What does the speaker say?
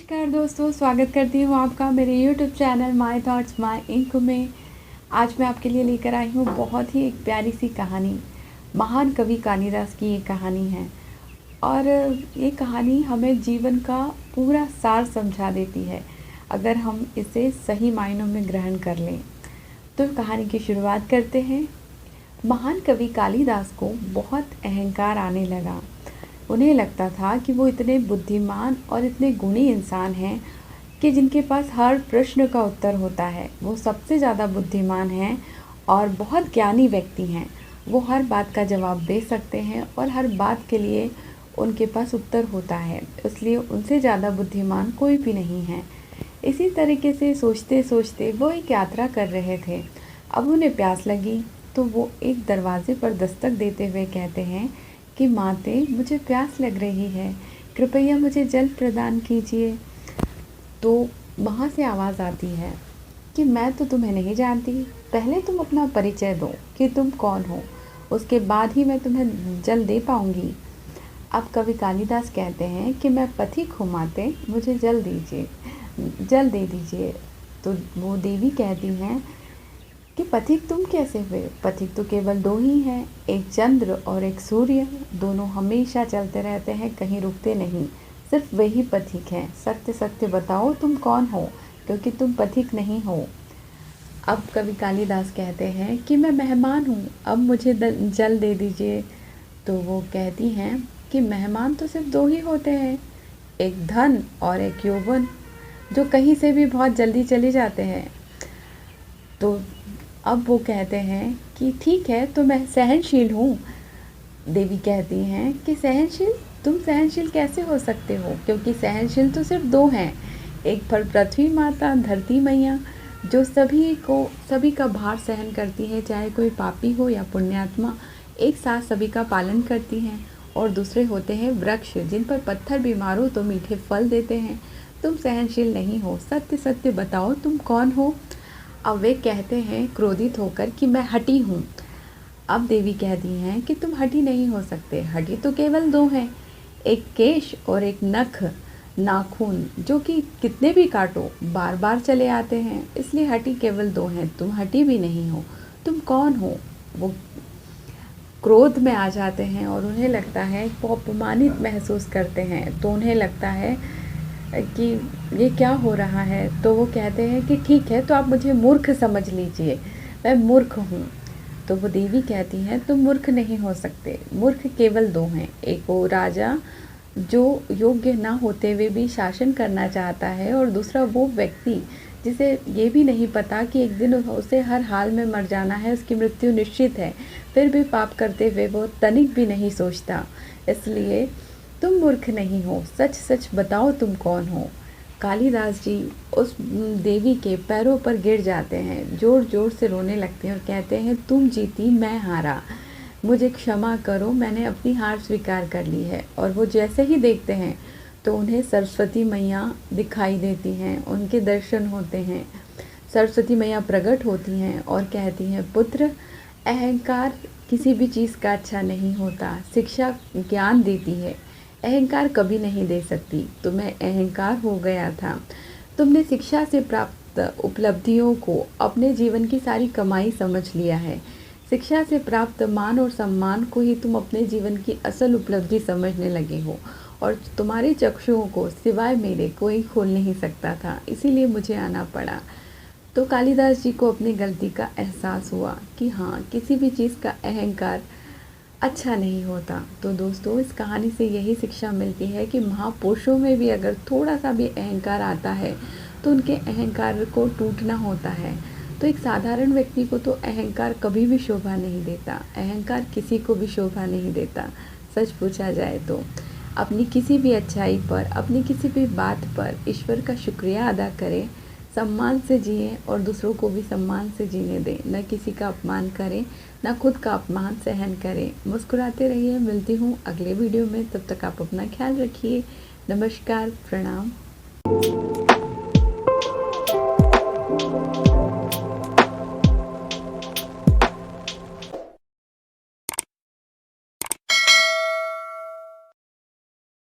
नमस्कार दोस्तों, स्वागत करती हूँ आपका मेरे YouTube channel my thoughts my ink में। आज मैं आपके लिए लेकर आई हूँ बहुत ही एक प्यारी सी कहानी। महान कवि कालिदास की ये कहानी है और ये कहानी हमें जीवन का पूरा सार समझा देती है अगर हम इसे सही मायनों में ग्रहण कर लें। तो कहानी की शुरुआत करते हैं। महान कवि कालिदास को बहुत अहंकार आने लगा। उन्हें लगता था कि वो इतने बुद्धिमान और इतने गुणी इंसान हैं कि जिनके पास हर प्रश्न का उत्तर होता है। वो सबसे ज़्यादा बुद्धिमान हैं और बहुत ज्ञानी व्यक्ति हैं। वो हर बात का जवाब दे सकते हैं और हर बात के लिए उनके पास उत्तर होता है, इसलिए उनसे ज़्यादा बुद्धिमान कोई भी नहीं है। इसी तरीके से सोचते सोचते वो एक यात्रा कर रहे थे। अब उन्हें प्यास लगी तो वो एक दरवाजे पर दस्तक देते हुए कहते हैं कि माते, मुझे प्यास लग रही है, कृपया मुझे जल प्रदान कीजिए। तो वहाँ से आवाज़ आती है कि मैं तो तुम्हें नहीं जानती, पहले तुम अपना परिचय दो कि तुम कौन हो, उसके बाद ही मैं तुम्हें जल दे पाऊँगी। अब कवि कालिदास कहते हैं कि मैं पथिक हूँ माते, मुझे जल दीजिए, जल दे दीजिए। तो वो देवी कहती हैं कि पथिक तुम कैसे हुए? पथिक तो केवल दो ही हैं, एक चंद्र और एक सूर्य। दोनों हमेशा चलते रहते हैं, कहीं रुकते नहीं, सिर्फ वही पथिक हैं। सत्य सत्य बताओ तुम कौन हो, क्योंकि तुम पथिक नहीं हो। अब कवि कालिदास कहते हैं कि मैं मेहमान हूँ, अब मुझे जल दे दीजिए। तो वो कहती हैं कि मेहमान तो सिर्फ दो ही होते हैं, एक धन और एक यौवन, जो कहीं से भी बहुत जल्दी चले जाते हैं। तो अब वो कहते हैं कि ठीक है, तो मैं सहनशील हूँ। देवी कहती हैं कि सहनशील? तुम सहनशील कैसे हो सकते हो, क्योंकि सहनशील तो सिर्फ दो हैं, एक पर पृथ्वी माता धरती मैया, जो सभी का भार सहन करती है, चाहे कोई पापी हो या पुण्यात्मा, एक साथ सभी का पालन करती हैं। और दूसरे होते हैं वृक्ष, जिन पर पत्थर भी मारो तो मीठे फल देते हैं। तुम सहनशील नहीं हो, सत्य सत्य बताओ तुम कौन हो। अब वे कहते हैं क्रोधित होकर कि मैं हठी हूँ। अब देवी कहती हैं कि तुम हठी नहीं हो सकते, हठी तो केवल दो हैं, एक केश और एक नख, नाखून, जो कि कितने भी काटो बार बार चले आते हैं, इसलिए हठी केवल दो हैं, तुम हठी भी नहीं हो, तुम कौन हो। वो क्रोध में आ जाते हैं और उन्हें लगता है, वो अपमानित महसूस करते हैं, तो उन्हें लगता है कि ये क्या हो रहा है। तो वो कहते हैं कि ठीक है, तो आप मुझे मूर्ख समझ लीजिए, मैं मूर्ख हूँ। तो वो देवी कहती हैं तुम मूर्ख नहीं हो सकते, मूर्ख केवल दो हैं, एक वो राजा जो योग्य ना होते हुए भी शासन करना चाहता है, और दूसरा वो व्यक्ति जिसे ये भी नहीं पता कि एक दिन उसे हर हाल में मर जाना है, उसकी मृत्यु निश्चित है, फिर भी पाप करते हुए वो तनिक भी नहीं सोचता। इसलिए तुम मूर्ख नहीं हो, सच सच बताओ तुम कौन हो। कालिदास जी उस देवी के पैरों पर गिर जाते हैं, जोर जोर से रोने लगते हैं और कहते हैं तुम जीती, मैं हारा, मुझे क्षमा करो, मैंने अपनी हार स्वीकार कर ली है। और वो जैसे ही देखते हैं तो उन्हें सरस्वती मैया दिखाई देती हैं, उनके दर्शन होते हैं। सरस्वती मैया प्रकट होती हैं और कहती हैं पुत्र, अहंकार किसी भी चीज़ का अच्छा नहीं होता, शिक्षा ज्ञान देती है, अहंकार कभी नहीं दे सकती। तुम्हें अहंकार हो गया था, तुमने शिक्षा से प्राप्त उपलब्धियों को अपने जीवन की सारी कमाई समझ लिया है। शिक्षा से प्राप्त मान और सम्मान को ही तुम अपने जीवन की असल उपलब्धि समझने लगे हो, और तुम्हारे चक्षुओं को सिवाय मेरे कोई खोल नहीं सकता था, इसीलिए मुझे आना पड़ा। तो कालिदास जी को अपनी गलती का एहसास हुआ कि हाँ, किसी भी चीज़ का अहंकार अच्छा नहीं होता। तो दोस्तों, इस कहानी से यही शिक्षा मिलती है कि महापुरुषों में भी अगर थोड़ा सा भी अहंकार आता है तो उनके अहंकार को टूटना होता है। तो एक साधारण व्यक्ति को तो अहंकार कभी भी शोभा नहीं देता, अहंकार किसी को भी शोभा नहीं देता। सच पूछा जाए तो अपनी किसी भी अच्छाई पर, अपनी किसी भी बात पर ईश्वर का शुक्रिया अदा करें, सम्मान से जिएं और दूसरों को भी सम्मान से जीने दें, न किसी का अपमान करें, न खुद का अपमान सहन करें। मुस्कुराते रहिए। मिलती हूँ अगले वीडियो में, तब तक आप अपना ख्याल रखिए। नमस्कार, प्रणाम।